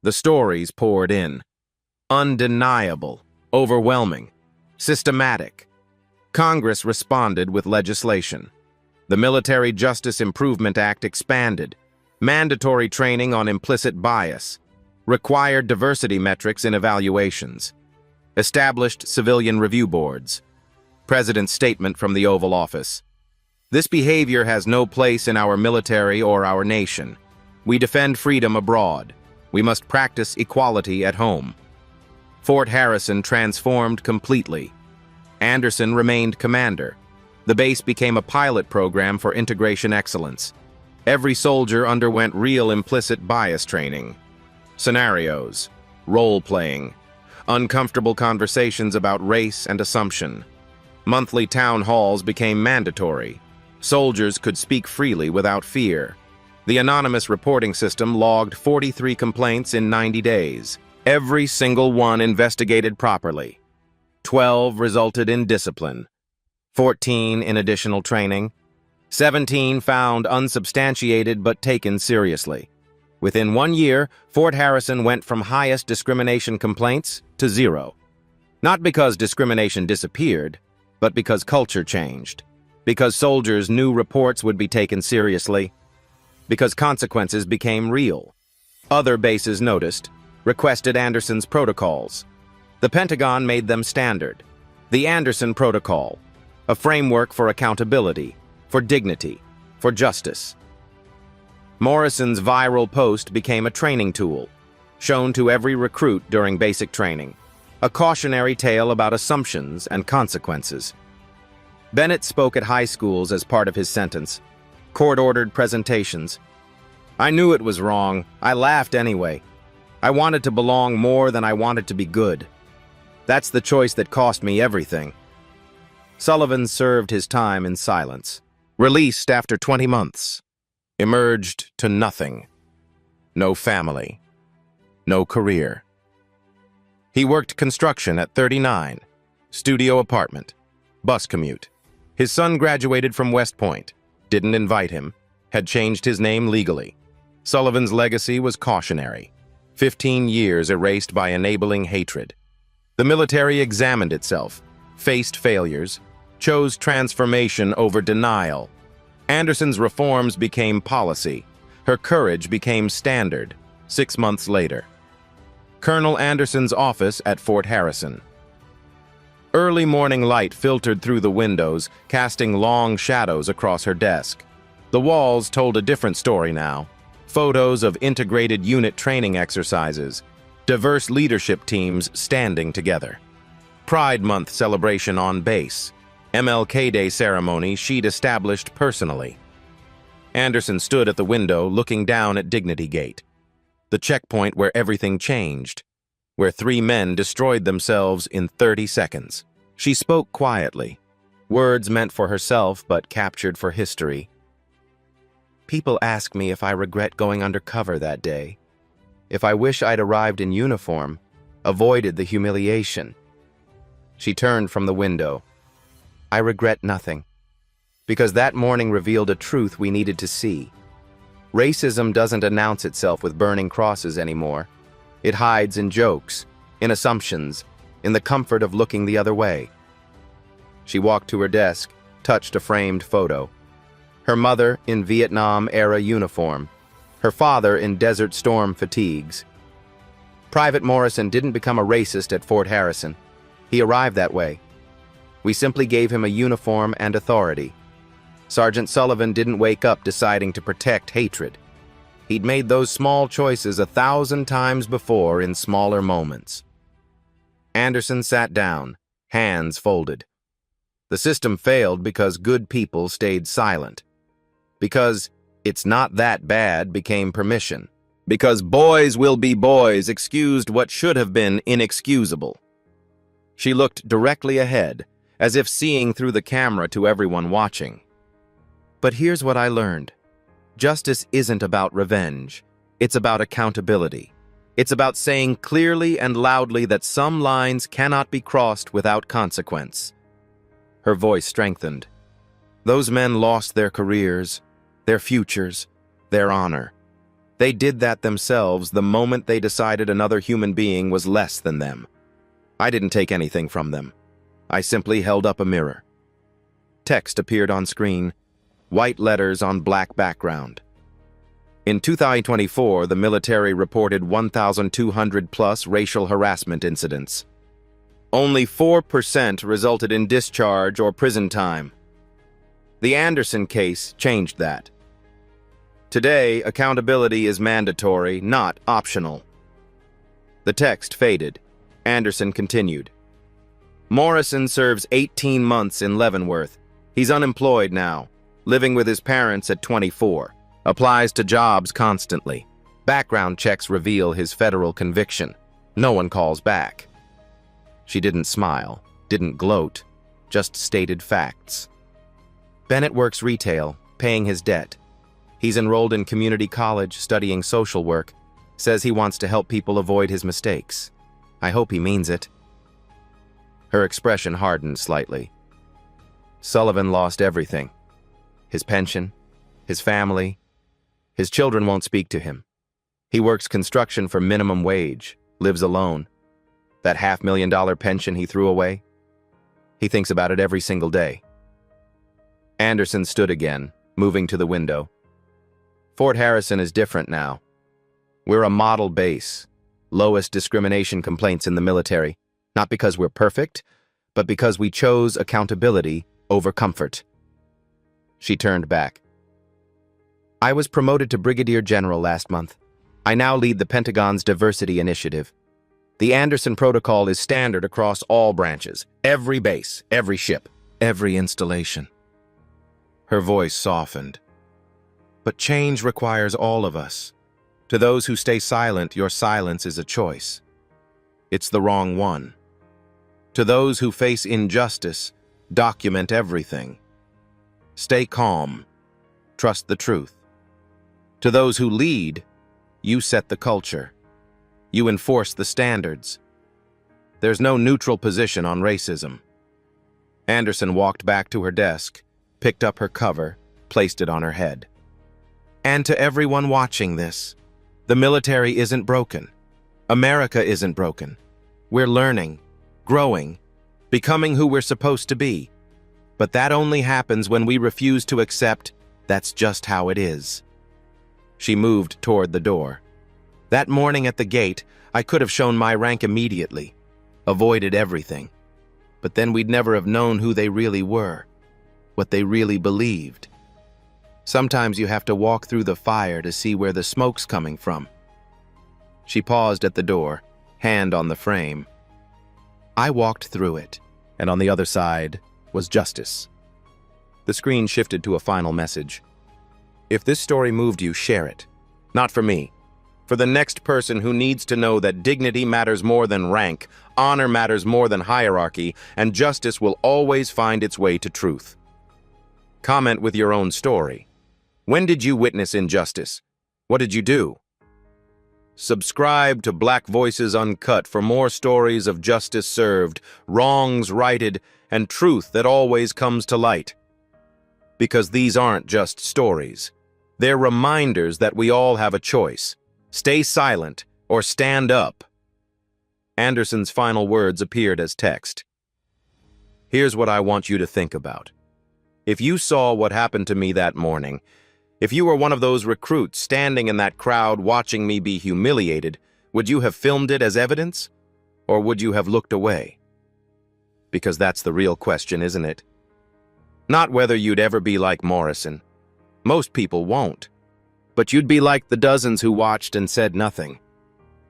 the stories poured in. Undeniable, overwhelming, systematic. Congress responded with legislation. The Military Justice Improvement Act expanded. Mandatory training on implicit bias. Required diversity metrics in evaluations. Established civilian review boards. President's statement from the Oval Office. This behavior has no place in our military or our nation. We defend freedom abroad. We must practice equality at home. Fort Harrison transformed completely. Anderson remained commander. The base became a pilot program for integration excellence. Every soldier underwent real implicit bias training. Scenarios, role-playing, uncomfortable conversations about race and assumption. Monthly town halls became mandatory. Soldiers could speak freely without fear. The anonymous reporting system logged 43 complaints in 90 days. Every single one investigated properly. 12 resulted in discipline. 14 in additional training. 17 found unsubstantiated but taken seriously. Within 1 year, Fort Harrison went from highest discrimination complaints to 0. Not because discrimination disappeared, but because culture changed. Because soldiers knew reports would be taken seriously. Because consequences became real. Other bases noticed, requested Anderson's protocols. The Pentagon made them standard. The Anderson Protocol, a framework for accountability, for dignity, for justice. Morrison's viral post became a training tool, shown to every recruit during basic training, a cautionary tale about assumptions and consequences. Bennett spoke at high schools as part of his sentence, court-ordered presentations. I knew it was wrong. I laughed anyway. I wanted to belong more than I wanted to be good. That's the choice that cost me everything. Sullivan served his time in silence. Released after 20 months. Emerged to nothing. No family. No career. He worked construction at 39. Studio apartment. Bus commute. His son graduated from West Point. Didn't invite him. Had changed his name legally. Sullivan's legacy was cautionary. 15 years erased by enabling hatred. The military examined itself, faced failures, chose transformation over denial. Anderson's reforms became policy. Her courage became standard 6 months later. Colonel Anderson's office at Fort Harrison. Early morning light filtered through the windows, casting long shadows across her desk. The walls told a different story now. Photos of integrated unit training exercises, diverse leadership teams standing together. Pride Month celebration on base. MLK Day ceremony she'd established personally. Anderson stood at the window looking down at Dignity Gate, the checkpoint where everything changed, where 3 men destroyed themselves in 30 seconds. She spoke quietly, words meant for herself but captured for history. People ask me if I regret going undercover that day, if I wish I'd arrived in uniform, avoided the humiliation. She turned from the window. I regret nothing, because that morning revealed a truth we needed to see. Racism doesn't announce itself with burning crosses anymore. It hides in jokes, in assumptions, in the comfort of looking the other way. She walked to her desk, touched a framed photo. Her mother in Vietnam-era uniform, her father in Desert Storm fatigues. Private Morrison didn't become a racist at Fort Harrison. He arrived that way. We simply gave him a uniform and authority. Sergeant Sullivan didn't wake up deciding to protect hatred. He'd made those small choices 1,000 times before in smaller moments. Anderson sat down, hands folded. The system failed because good people stayed silent. Because "it's not that bad" became permission. Because "boys will be boys" excused what should have been inexcusable. She looked directly ahead, as if seeing through the camera to everyone watching. But here's what I learned. Justice isn't about revenge. It's about accountability. It's about saying clearly and loudly that some lines cannot be crossed without consequence. Her voice strengthened. Those men lost their careers, their futures, their honor. They did that themselves the moment they decided another human being was less than them. I didn't take anything from them. I simply held up a mirror. Text appeared on screen, white letters on black background. In 2024, the military reported 1,200 plus racial harassment incidents. Only 4% resulted in discharge or prison time. The Anderson case changed that. Today, accountability is mandatory, not optional. The text faded. Anderson continued. Morrison serves 18 months in Leavenworth. He's unemployed now, living with his parents at 24. Applies to jobs constantly. Background checks reveal his federal conviction. No one calls back. She didn't smile, didn't gloat, just stated facts. Bennett works retail, paying his debt. He's enrolled in community college, studying social work. Says he wants to help people avoid his mistakes. I hope he means it. Her expression hardened slightly. Sullivan lost everything. His pension, his family. His children won't speak to him. He works construction for minimum wage, lives alone. That $500,000 pension he threw away? He thinks about it every single day. Anderson stood again, moving to the window. Fort Harrison is different now. We're a model base, lowest discrimination complaints in the military, not because we're perfect, but because we chose accountability over comfort. She turned back. I was promoted to Brigadier General last month. I now lead the Pentagon's diversity initiative. The Anderson Protocol is standard across all branches, every base, every ship, every installation. Her voice softened. But change requires all of us. To those who stay silent, your silence is a choice. It's the wrong one. To those who face injustice, document everything. Stay calm. Trust the truth. To those who lead, you set the culture. You enforce the standards. There's no neutral position on racism. Anderson walked back to her desk, picked up her cover, placed it on her head. And to everyone watching this, the military isn't broken. America isn't broken. We're learning, growing, becoming who we're supposed to be. But that only happens when we refuse to accept that's just how it is. She moved toward the door. That morning at the gate, I could have shown my rank immediately, avoided everything. But then we'd never have known who they really were, what they really believed. Sometimes you have to walk through the fire to see where the smoke's coming from. She paused at the door, hand on the frame. I walked through it, and on the other side was justice. The screen shifted to a final message. If this story moved you, share it. Not for me. For the next person who needs to know that dignity matters more than rank, honor matters more than hierarchy, and justice will always find its way to truth. Comment with your own story. When did you witness injustice? What did you do? Subscribe to Black Voices Uncut for more stories of justice served, wrongs righted, and truth that always comes to light. Because these aren't just stories. They're reminders that we all have a choice. Stay silent or stand up. Anderson's final words appeared as text. Here's what I want you to think about. If you saw what happened to me that morning, if you were one of those recruits standing in that crowd watching me be humiliated, Would you have filmed it as evidence, or would you have looked away? Because that's the real question, isn't it? Not whether you'd ever be like Morrison. Most people won't. But you'd be like the dozens who watched and said nothing.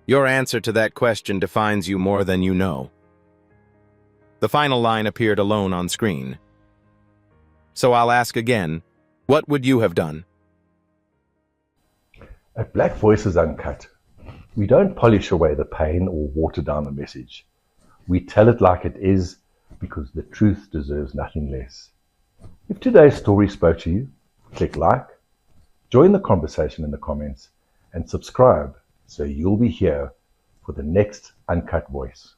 Your answer to that question defines you more than you know. The final line appeared alone on screen. So I'll ask again, what would you have done? At Black Voices Uncut, we don't polish away the pain or water down the message. We tell it like it is because the truth deserves nothing less. If today's story spoke to you, click like, join the conversation in the comments, and subscribe so you'll be here for the next Uncut Voice.